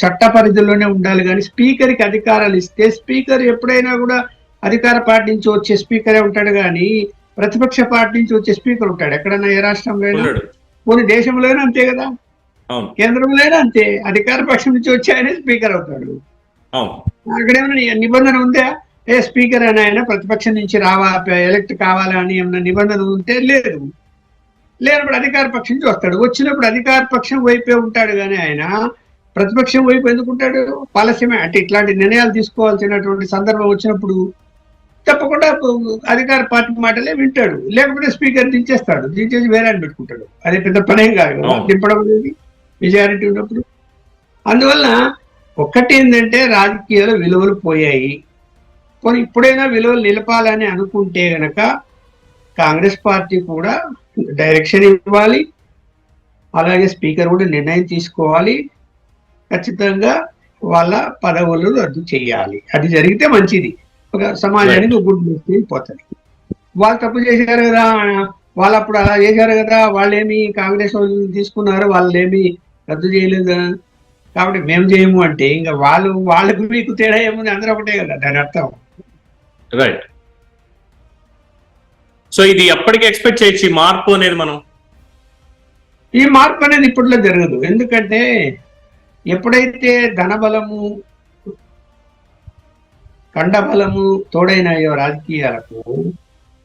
Speaker 2: చట్ట పరిధిలోనే ఉండాలి. కానీ స్పీకర్కి అధికారాలు ఇస్తే స్పీకర్ ఎప్పుడైనా కూడా అధికార పార్టీ నుంచి వచ్చే స్పీకరే ఉంటాడు, కానీ ప్రతిపక్ష పార్టీ నుంచి వచ్చే స్పీకర్ ఉంటాడు. ఎక్కడన్నా ఏ రాష్ట్రంలో కొన్ని దేశంలోనే అంతే కదా, కేంద్రంలోనే అంతే. అధికార పక్షం నుంచి వచ్చి ఆయన స్పీకర్ అవుతాడు. అక్కడేమైనా నిబంధన ఉందా? ఏ స్పీకర్ అని ఆయన ప్రతిపక్షం నుంచి ఎలక్ట్ కావాలని ఏమన్నా నిబంధన ఉంటే లేదు. లేనప్పుడు అధికార పక్షం నుంచి వస్తాడు. వచ్చినప్పుడు అధికార పక్షం వైపే ఉంటాడు, కానీ ఆయన ప్రతిపక్షం వైపు ఎందుకు ఉంటాడు? పాలస్యమే. అంటే ఇట్లాంటి నిర్ణయాలు తీసుకోవాల్సినటువంటి సందర్భం వచ్చినప్పుడు తప్పకుండా అధికార పార్టీ మాటలే వింటాడు, లేకపోతే స్పీకర్ దించేస్తాడు, దించేసి వేరే అని పెట్టుకుంటాడు. అది పెద్ద పనేం కాదు కదా దింపడం అనేది మెజారిటీ ఉన్నప్పుడు. అందువల్ల ఒక్కటి ఏంటంటే రాజకీయాలు విలువలు పోయాయి. కొన్ని ఇప్పుడైనా విలువలు నిలపాలని అనుకుంటే గనక కాంగ్రెస్ పార్టీ కూడా డైరెక్షన్ ఇవ్వాలి, అలాగే స్పీకర్ కూడా నిర్ణయం తీసుకోవాలి, ఖచ్చితంగా వాళ్ళ పదవులు రద్దు చేయాలి. అది జరిగితే మంచిది, ఒక సమాజానికి గుడ్ మెసేజ్ పోతుంది. వాళ్ళు తప్పు చేశారు కదా, వాళ్ళు అప్పుడు అలా చేశారు కదా, వాళ్ళేమి కాంగ్రెస్ వాళ్ళు తీసుకున్నారు, వాళ్ళేమి రద్దు చేయలేదు కదా, కాబట్టి మేము చేయము అంటే ఇంకా వాళ్ళకు మీకు తేడా ఏముంది, అందరూ ఒకటే కదా దాని అర్థం.
Speaker 1: రైట్. సో ఇది ఎప్పటికీ ఎక్స్పెక్ట్ చేయొచ్చు ఈ మార్పు అనేది మనం?
Speaker 2: ఈ మార్పు అనేది ఇప్పట్లో జరగదు. ఎందుకంటే ఎప్పుడైతే ధనబలము కండబలము తోడైనాయో రాజకీయాలకు,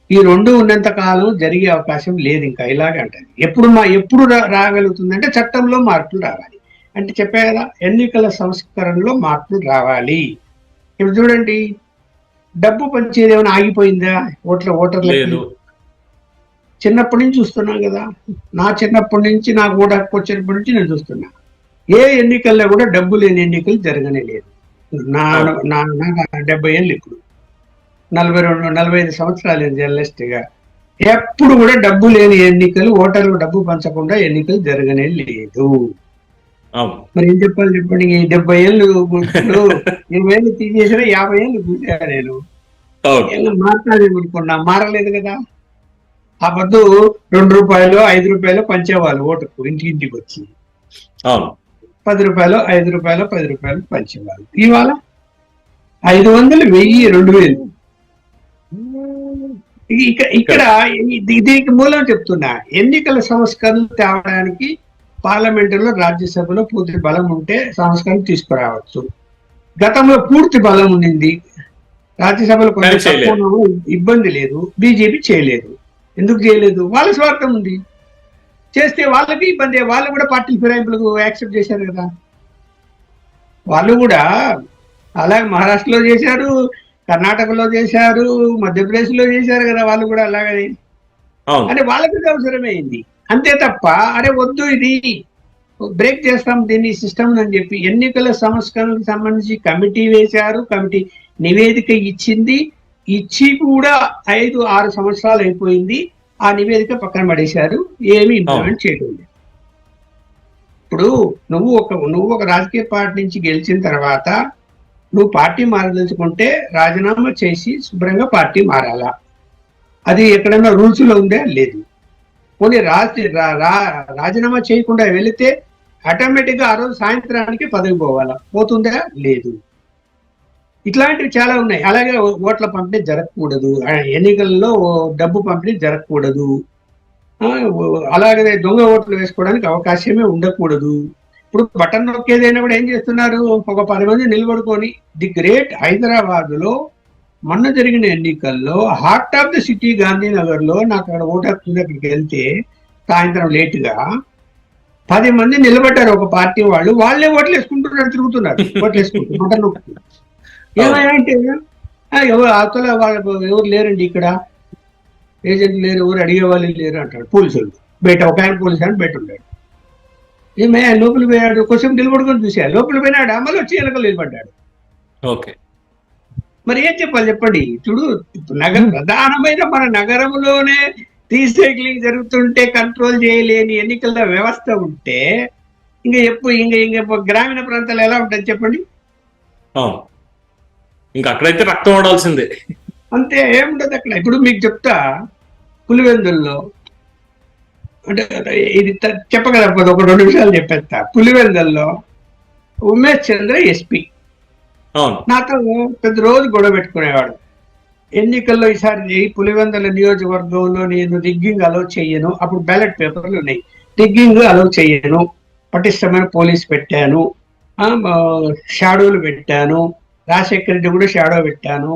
Speaker 2: ఈ రెండు ఉన్నంత కాలం జరిగే అవకాశం లేదు. ఇంకా ఇలాగే అంటది. ఎప్పుడు రాగలుగుతుందంటే చట్టంలో మార్పులు రావాలి. అంటే చెప్పే కదా, ఎన్నికల సంస్కరణలో మార్పులు రావాలి. ఇప్పుడు చూడండి, డబ్బు పంచేది ఏమైనా ఆగిపోయిందా? ఓటర్లు చిన్నప్పటి నుంచి చూస్తున్నాం కదా, నా చిన్నప్పటి నుంచి నాకు ఓటు హక్కు వచ్చినప్పటి నుంచి నేను చూస్తున్నా. ఏ ఎన్నికల్లో కూడా డబ్బు లేని ఎన్నికలు జరగనే లేదు. నా 70 ఏళ్ళు, ఇప్పుడు 42-45 సంవత్సరాలు జర్నలిస్ట్ గా ఎప్పుడు కూడా డబ్బు లేని ఎన్నికలు, ఓటర్లు డబ్బు పంచకుండా ఎన్నికలు జరగనే లేదు. మరి ఏం చెప్పాలి చెప్పండి? 70 ఏళ్ళు 20 ఏళ్ళు తీసేసిన 50 ఏళ్ళు చూసా నేను. మాట్లాడేమనుకున్నా, మారలేదు కదా. ఆ పొద్దు ₹2, ₹5 పంచేవాళ్ళు ఓటుకు, ఇంటికి వచ్చి ₹10, ₹5, పంచేవాళ్ళు. ఇవాళ 500, 1000, 2000. ఇక్కడ దీనికి మూలం చెప్తున్నా, ఎన్నికల సంస్కరణలు తేవడానికి పార్లమెంటులో, రాజ్యసభలో పూర్తి బలం ఉంటే సంస్కరణ తీసుకురావచ్చు. గతంలో పూర్తి బలం ఉండింది, రాజ్యసభలో కొంచెం ఇబ్బంది లేదు, బీజేపీ చేయలేదు. ఎందుకు చేయలేదు? వాళ్ళ స్వార్థం ఉంది. చేస్తే వాళ్ళకి ఇబ్బంది. వాళ్ళు కూడా పార్టీ ఫిరాయింపులకు యాక్సెప్ట్ చేశారు కదా. వాళ్ళు కూడా అలాగే మహారాష్ట్రలో చేశారు, కర్ణాటకలో చేశారు, మధ్యప్రదేశ్లో చేశారు కదా. వాళ్ళు కూడా అలాగనే అంటే వాళ్ళకి అవసరమైంది అంతే తప్ప, అరే వద్దు ఇది బ్రేక్ చేస్తాం దీన్ని సిస్టమ్ అని చెప్పి ఎన్నికల సంస్కరణకు సంబంధించి కమిటీ వేశారు. కమిటీ నివేదిక ఇచ్చి కూడా 5-6 సంవత్సరాలు అయిపోయింది. ఆ నివేదిక పక్కన పడేశారు, ఏమి ఇంప్లిమెంట్ చేయడం లేదు. ఇప్పుడు నువ్వు ఒక రాజకీయ పార్టీ నుంచి గెలిచిన తర్వాత నువ్వు పార్టీ మారదలుచుకుంటే రాజీనామా చేసి శుభ్రంగా పార్టీ మారాలా? అది ఎక్కడైనా రూల్స్ లో ఉందే? లేదు. పోనీ రాజీనామా చేయకుండా వెళితే ఆటోమేటిక్ గా ఆ రోజు సాయంత్రానికి పదవి పోతుందా? లేదు. ఇట్లాంటివి చాలా ఉన్నాయి. అలాగే ఓట్ల పంపిణీ జరగకూడదు, ఎన్నికల్లో డబ్బు పంపిణీ జరగకూడదు, అలాగే దొంగ ఓట్లు వేసుకోవడానికి అవకాశమే ఉండకూడదు. ఇప్పుడు బటన్ నొక్కేదైనా కూడా ఏం చేస్తున్నారు, ఒక 10 మంది నిలబడుకొని ది గ్రేట్ హైదరాబాద్ లో మొన్న జరిగిన ఎన్నికల్లో heart of the city Gandhinagar లో నాకు అక్కడ ఓటు హక్కు అక్కడికి వెళ్తే సాయంత్రం లేటుగా 10 మంది నిలబడ్డారు. ఒక పార్టీ వాళ్ళే ఓట్లు వేసుకుంటున్నారు, తిరుగుతున్నారు, ఓట్లు వేసుకుంటారు, బటన్ నొక్కుతున్నారు. ఏమయ్యా అంటే ఎవరు అవతల ఎవరు లేరండి, ఇక్కడ ఏజెంట్ లేరు, ఎవరు అడిగే వాళ్ళు లేరు అంటాడు. పోలీసులు బయట ఒక ఆయన పోలీసు అని బయట ఉన్నాడు. ఏమయ్యా లోపలికి పోయాడు, కొంచెం నిలబడుకొని చూశాడు, లోపలికి పోయినాడు, అమలు వచ్చి వెనకలు నిలబడ్డాడు. మరి ఏం చెప్పాలి చెప్పండి? చూడు, ప్రధానమైన మన నగరంలోనే రీసైక్లింగ్ జరుగుతుంటే కంట్రోల్ చేయలేని ఎన్నికల వ్యవస్థ ఉంటే ఇంకా గ్రామీణ ప్రాంతాలు ఎలా ఉంటుంది చెప్పండి?
Speaker 1: ఇంకా అక్కడైతే రక్తం ఓడాల్సిందే,
Speaker 2: అంతే, ఏముండదు అక్కడ. ఇప్పుడు మీకు చెప్తా, పులివెందుల్లో అంటే ఇది చెప్పగలకపోతే ఒక 2 నిమిషాలు చెప్పేస్తా. పులివెందుల్లో ఉమేష్ చంద్ర ఎస్పీ నాతో పెద్ద రోజు గొడవ పెట్టుకునేవాడు. ఎన్నికల్లో ఈసారి పులివెందుల నియోజకవర్గంలో నేను రిగ్గింగ్ అలౌ చెయ్యను, అప్పుడు బ్యాలెట్ పేపర్లు ఉన్నాయి, రిగ్గింగ్ అలౌ చెయ్యను, పటిష్టమైన పోలీస్ పెట్టాను, షాడోలు పెట్టాను, రాజశేఖర్ రెడ్డి కూడా షాడో పెట్టాను,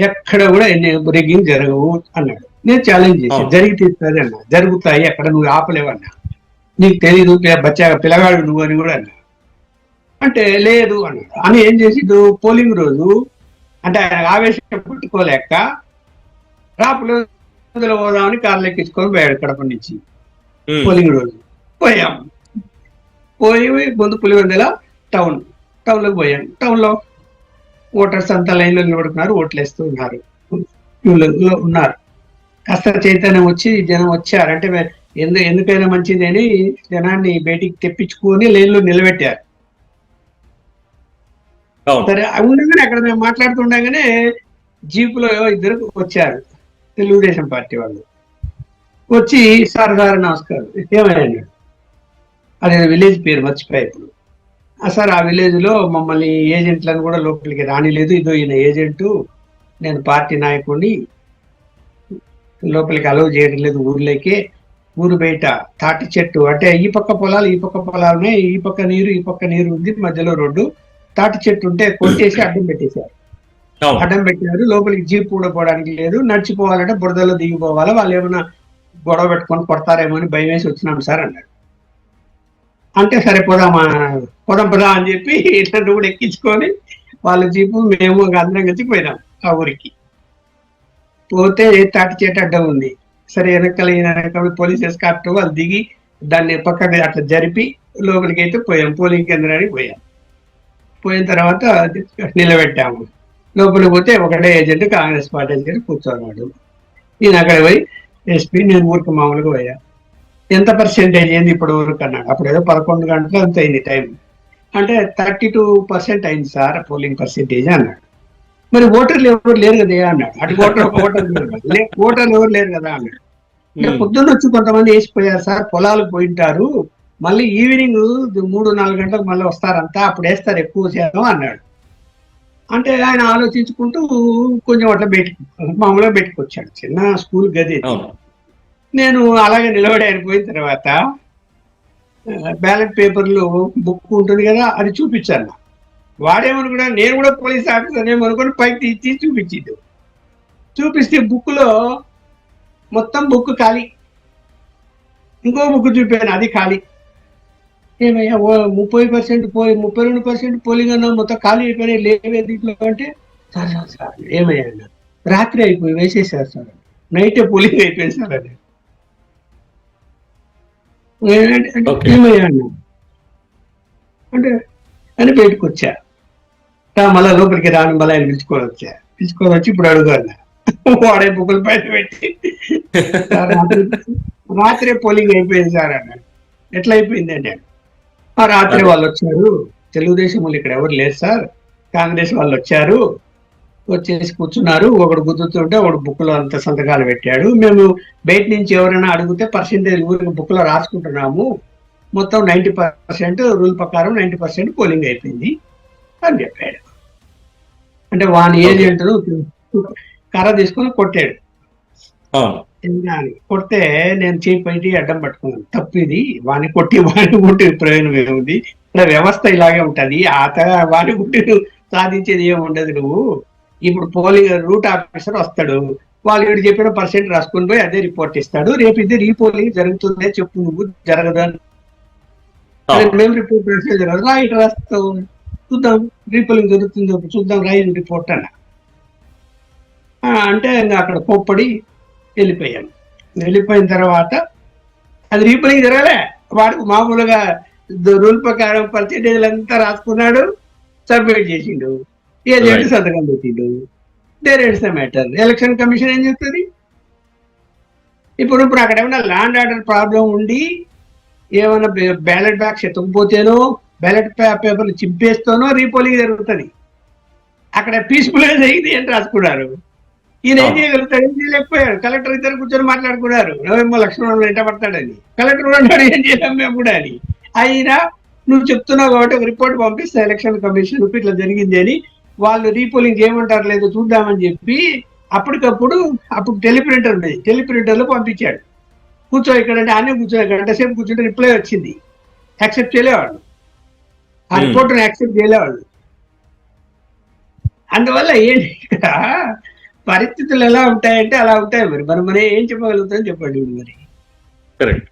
Speaker 2: ఎక్కడ కూడా రిగ్గింగ్ జరగవు అన్నాడు. నేను ఛాలెంజ్ చేశాను, జరిగి తీస్తుంది అన్నా. జరుగుతాయి, అక్కడ నువ్వు ఆపలేవన్నా, నీకు తెలీదు, పిల్లగాడు నువ్వు అని కూడా అన్నా. అంటే లేదు అన్నాడు. అని ఏం చేసిండు, పోలింగ్ రోజు అంటే ఆయన ఆవేశం పట్టుకోలేక రా పులివెందుల పోదామని కార్లు ఎక్కించుకొని పోయాడు కడప నుంచి.
Speaker 1: ఉమ్,
Speaker 2: పోలింగ్ రోజు పోయాం. పోయి ముందు పులివెందుల టౌన్ లోకి పోయాం. టౌన్ లో ఓటర్స్ అంతా లైన్ లో నిలబడుతున్నారు, ఓట్లు వేస్తూ ఉన్నారు, క్యూలో ఉన్నారు. కాస్త చైతన్యం వచ్చి జనం వచ్చారు. అంటే ఎందుకైనా మంచిది అని జనాన్ని బయటికి తెప్పించుకొని లైన్ లో నిలబెట్టారు.
Speaker 1: అవును.
Speaker 2: సరే ఉండగానే అక్కడ మేము మాట్లాడుతుండగానే జీపులో ఇద్దరు వచ్చారు, తెలుగుదేశం పార్టీ వాళ్ళు. వచ్చి సార్ నమస్కారం, ఏమయ్యాడు, అదే విలేజ్ పేరు మర్చిపోయా ఇప్పుడు. సార్ ఆ విలేజ్ లో మమ్మల్ని ఏజెంట్లను కూడా లోపలికి రానిలేదు, ఇదో ఈయన ఏజెంటు, నేను పార్టీ నాయకుడిని, లోపలికి అలౌ చేయడం లేదు ఊర్లోకి. ఊరు బయట తాటి చెట్టు, అంటే ఈ పక్క పొలాలు ఈ పక్క పొలాలు ఉన్నాయి, ఈ పక్క నీరు ఉంది, మధ్యలో రోడ్డు, తాటి చెట్టు ఉంటే కొట్టేసి అడ్డం పెట్టేశారు.
Speaker 1: అవును.
Speaker 2: అడ్డం పెట్టారు, లోపలికి జీప్ కూడా పోవడానికి లేదు, నడిచిపోవాలంటే బురదలో దిగిపోవాలా, వాళ్ళు ఏమైనా గొడవ పెట్టుకొని కొడతారేమో అని భయం వేసి వచ్చినాం సార్ అన్నాడు. అంటే సరే పోదాం అని చెప్పి ఇట్లాంటి కూడా ఎక్కించుకొని వాళ్ళ జీపు మేము అందరం కలిసి పోయినాం ఆ ఊరికి. పోతే తాటి చెట్టు అడ్డం ఉంది. సరే వెనకాల పోలీస్ ఎస్కార్ట్ వాళ్ళు దిగి దాన్ని పక్కకి అట్లా జరిపి లోపలికి అయితే పోయాం, పోలింగ్ కేంద్రానికి పోయాం. పోయిన తర్వాత నిలబెట్టాము. లోపలికి పోతే ఒకటే ఏజెంట్, కాంగ్రెస్ పార్టీ ఏజెంట్ కూర్చోన్నాడు. నేను అక్కడ పోయి ఎస్పీ, నేను ఊరికి మామూలుగా పోయా. ఎంత పర్సెంటేజ్ ఏంది ఇప్పుడు ఊరికి అన్నాడు. అప్పుడు ఏదో 11 గంటలు అంత అయింది టైం. అంటే 32% అయింది సార్ పోలింగ్ పర్సెంటేజ్ అన్నాడు. మరి ఓటర్లు ఎవరు లేరు కదా అన్నాడు. అటు ఓటర్లు ఎవరు లేరు కదా అన్నాడు. అంటే పొద్దున్న వచ్చి కొంతమంది వేసిపోయారు సార్, పొలాలకు పోయింటారు, మళ్ళీ ఈవినింగ్ 3-4 గంటలకు మళ్ళీ వస్తారంతా, అప్పుడు వేస్తారు ఎక్కువ శాతం అన్నాడు. అంటే ఆయన ఆలోచించుకుంటూ కొంచెం అట్లా మామూలుగా వచ్చాడు. చిన్న స్కూల్ గది. నేను అలాగే నిలబడి ఆయన పోయిన తర్వాత బ్యాలెట్ పేపర్లు బుక్ ఉంటుంది కదా, అది చూపించాను. వాడేమనుకున్నా నేను కూడా పోలీస్ ఆఫీసర్ ఏమనుకుని పైకి తీసి చూపించింది. చూపిస్తే బుక్ లో మొత్తం బుక్ ఖాళీ. ఇంకో బుక్ చూపాను, అది ఖాళీ. ఏమయ్యా 30% 32% పోలింగ్ అన్నా మొత్తం ఖాళీ అయిపోయినాయి, లేవే దీంట్లో అంటే సార్ ఏమయ్యా అన్నారు. రాత్రి అయిపోయి వేసేసారు సార్, నైటే పోలింగ్ అయిపోయింది సార్ అని. ఏమయ్యా అన్నా అంటే అని బయటకు వచ్చా. మళ్ళా లోపలికి రాని మళ్ళీ ఆయన పిలుచుకొని వచ్చి ఇప్పుడు అడుగున్నా. వాడే బుక్కులు పైన పెట్టి రాత్రే పోలింగ్ అయిపోయింది సార్ అన్నాడు. ఎట్లా అయిపోయింది అన్నాడు. ఆ రాత్రి వాళ్ళు వచ్చారు, తెలుగుదేశం వాళ్ళు ఇక్కడ ఎవరు లేరు సార్, కాంగ్రెస్ వాళ్ళు వచ్చారు, వచ్చేసి కూర్చున్నారు, ఒకడు గుద్దుతుంటే ఒకడు బుక్ లో అంత సంతకాలు పెట్టాడు, మేము బయట నుంచి ఎవరైనా అడిగితే పర్సెంటేజ్ ఊరికి బుక్ లో రాసుకుంటున్నాము, మొత్తం 90% రూల్ ప్రకారం 90% పోలింగ్ అయిపోయింది అని చెప్పాడు. అంటే వాని ఏజెంట్ కర్ర తీసుకొని కొట్టాడు. కొడితే నేను చేయి అడ్డం పట్టుకున్నాను. తప్పు ఇది, వాని కొట్టి ప్రయోజనం ఏముంది, ఇక్కడ వ్యవస్థ ఇలాగే ఉంటది, వాని కొట్టి సాధించేది ఏముండదు. నువ్వు ఇప్పుడు పోలింగ్ రూట్ ఆఫీసర్ వస్తాడు, వాళ్ళు వీడు చెప్పిన పర్సెంట్ రాసుకుని పోయి అదే రిపోర్ట్ ఇస్తాడు, రేపు ఇది రీపోలింగ్ జరుగుతుందే చెప్పు, నువ్వు జరగదు అని. మేము రిపోర్ట్ రాస్తే జరగదు, రా ఇటు రాస్తావు, చూద్దాం రీపోలింగ్ జరుగుతుందో చూద్దాం, రాయి రిపోర్ట్ అన్న. అంటే ఇంకా అక్కడ కోప్పడి వెళ్ళిపోయాను. వెళ్ళిపోయిన తర్వాత అది రీపోలింగ్ జరగలే, వాడికి మామూలుగా రూల్ ప్రకారం పర్సెంటేజ్లు అంతా రాసుకున్నాడు, సబ్మిట్ చేసిండు, ఏజెంట్ సంతకం పెట్టిండు, there it's the matter. Election commission ఏం చెప్తుంది? ఇప్పుడు అక్కడ ఏమైనా ల్యాండ్ ఆర్డర్ ప్రాబ్లం ఉండి ఏమైనా బ్యాలెట్ బాక్స్ ఎత్తకపోతేనో బ్యాలెట్ పేపర్లు చింపేస్తానో రీపోలింగ్ జరుగుతుంది. అక్కడ పీస్ఫుల్ గా జరిగింది అని రాసుకున్నారు. ఈయన ఏం చేయగలుగుతాడు? ఏం చేయలేకపోయాడు. కలెక్టర్ ఇద్దరు కూర్చొని మాట్లాడుకున్నారు, నవంబర్ లక్ష్మణ్ వెంట పడతాడని. కలెక్టర్ కూడా అన్నాడు ఏం చేయలేం మేము కూడా అని. అయినా నువ్వు చెప్తున్నావు కాబట్టి ఒక రిపోర్ట్ పంపిస్తే ఎలక్షన్ కమిషన్ ఇట్లా జరిగింది అని, వాళ్ళు రీపోలింగ్ చేయమంటారు లేదో చూద్దామని చెప్పి అప్పుడు టెలిప్రింటర్ ఉండేది, టెలిప్రింటర్ లో పంపించాడు. కూర్చో ఇక్కడ అంటే అన్నీ కూర్చో, గంట సేపు కూర్చుంటే రిప్లై వచ్చింది, యాక్సెప్ట్ చేయలేవాళ్ళు, ఆ రిపోర్ట్ని యాక్సెప్ట్ చేయలేవాళ్ళు. అందువల్ల ఏంటి ఇక్కడ పరిస్థితులు ఎలా ఉంటాయంటే అలా ఉంటాయి. మరి మనం ఏం చెప్పగలుగుతాం చెప్పండి. మరి
Speaker 1: కరెక్ట్.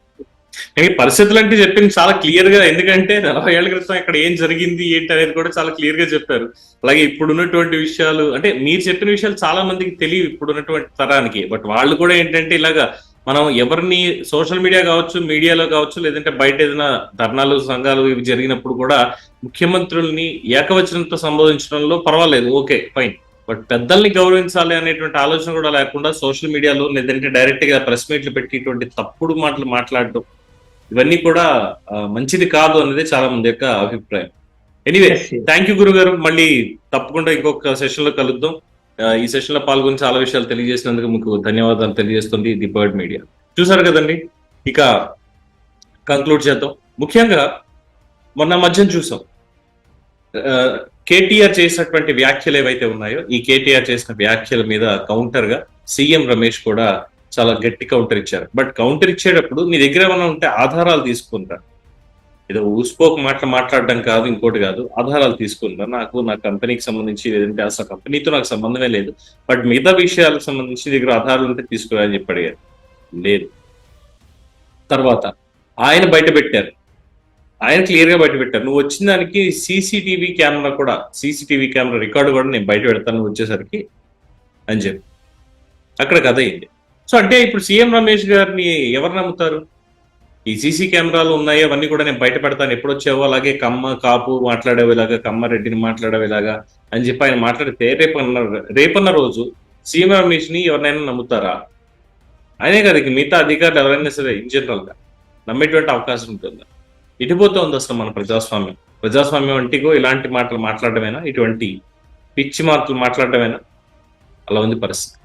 Speaker 1: పరిస్థితులు అంటే చెప్పింది చాలా క్లియర్ గా, ఎందుకంటే 40 ఏళ్ల క్రితం ఇక్కడ ఏం జరిగింది ఏంటి అనేది కూడా చాలా క్లియర్ గా చెప్పారు. అలాగే ఇప్పుడున్నటువంటి విషయాలు, అంటే మీరు చెప్పిన విషయాలు చాలా మందికి తెలియవు ఇప్పుడున్నటువంటి తరానికి. బట్ వాళ్ళు కూడా ఏంటంటే ఇలాగా మనం ఎవరిని సోషల్ మీడియా కావచ్చు, మీడియాలో కావచ్చు, లేదంటే బయట ఏదైనా ధర్నాలు సంఘాలు ఇవి జరిగినప్పుడు కూడా ముఖ్యమంత్రుల్ని ఏకవచనంతో సంబోధించడంలో పర్వాలేదు, ఓకే ఫైన్. బట్ పెద్దల్ని గౌరవించాలి అనేటువంటి ఆలోచన కూడా లేకుండా సోషల్ మీడియాలో లేదంటే డైరెక్ట్ గా ప్రెస్ మీట్లు పెట్టి ఇటువంటి తప్పుడు మాటలు మాట్లాడడం, ఇవన్నీ కూడా మంచిది కాదు అనేది చాలా మంది యొక్క అభిప్రాయం. ఎనీవే, థ్యాంక్ యూ గురుగారు. మళ్ళీ తప్పకుండా ఇంకొక సెషన్ లో కలుద్దాం. ఈ సెషన్ లో పాల్గొని చాలా విషయాలు తెలియజేసినందుకు మీకు ధన్యవాదాలు తెలియజేస్తుంది ది బర్డ్ మీడియా. చూసారు కదండి, ఇక కంక్లూడ్ చేద్దాం. ముఖ్యంగా మొన్న మధ్యన చూసాం కేటీఆర్ చేసినటువంటి వ్యాఖ్యలు ఏవైతే ఉన్నాయో, ఈ కేటీఆర్ చేసిన వ్యాఖ్యల మీద కౌంటర్ గా సీఎం రమేష్ కూడా చాలా గట్టి కౌంటర్ ఇచ్చారు. బట్ కౌంటర్ ఇచ్చేటప్పుడు మీ దగ్గర ఏమైనా ఉంటే ఆధారాలు తీసుకుంటారు. ఏదో ఊసిపోక మాట్లాడడం కాదు, ఇంకోటి కాదు, ఆధారాలు తీసుకుంటారు. నా కంపెనీకి సంబంధించి, లేదంటే అసలు కంపెనీతో నాకు సంబంధమే లేదు, బట్ మిగతా విషయాలకు సంబంధించి దగ్గర ఆధారాలు ఉంటే తీసుకురాని చెప్పి అడిగారు. లేదు. తర్వాత ఆయన బయట పెట్టారు, ఆయన క్లియర్ గా బయట పెట్టారు, నువ్వు వచ్చిన దానికి సీసీటీవీ కెమెరా రికార్డు కూడా నేను బయట పెడతాను నువ్వు వచ్చేసరికి అని చెప్పి అక్కడ కథ అయింది. సో అంటే ఇప్పుడు సీఎం రమేష్ గారిని ఎవరు నమ్ముతారు? ఈ సీసీ కెమెరాలు ఉన్నాయి, అవన్నీ కూడా నేను బయట పెడతాను, ఎప్పుడు వచ్చావో అలాగే కమ్మ కాపు మాట్లాడేలాగా, కమ్మారెడ్డిని మాట్లాడేలాగా అని చెప్పి ఆయన మాట్లాడితే రేపన్న రోజు సీఎం రమేష్ ని ఎవరినైనా నమ్ముతారా? ఆయనే కదా మిగతా అధికారులు ఎవరైనా సరే ఇన్ జనరల్ గా నమ్మేటువంటి అవకాశం ఉంటుందా? ఇటుపోతుంది అసలు మన ప్రజాస్వామ్యం అంటిగో ఇలాంటి మాటలు మాట్లాడమేనా, ఇటువంటి పిచ్చి మాటలు మాట్లాడమేనా? అలా ఉంది పరిస్థితి.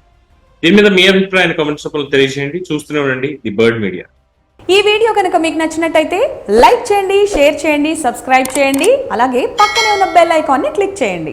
Speaker 1: దీని మీద మీ అభిప్రాయాన్ని కామెంట్స్ రూపంలో తెలియజేయండి. చూస్తూనే ఉండండి ది బర్డ్ మీడియా.
Speaker 3: ఈ వీడియో కనుక మీకు నచ్చినట్టయితే లైక్ చేయండి, షేర్ చేయండి, సబ్స్క్రైబ్ చేయండి, అలాగే పక్కనే ఉన్న బెల్ ఐకాన్ని క్లిక్ చేయండి.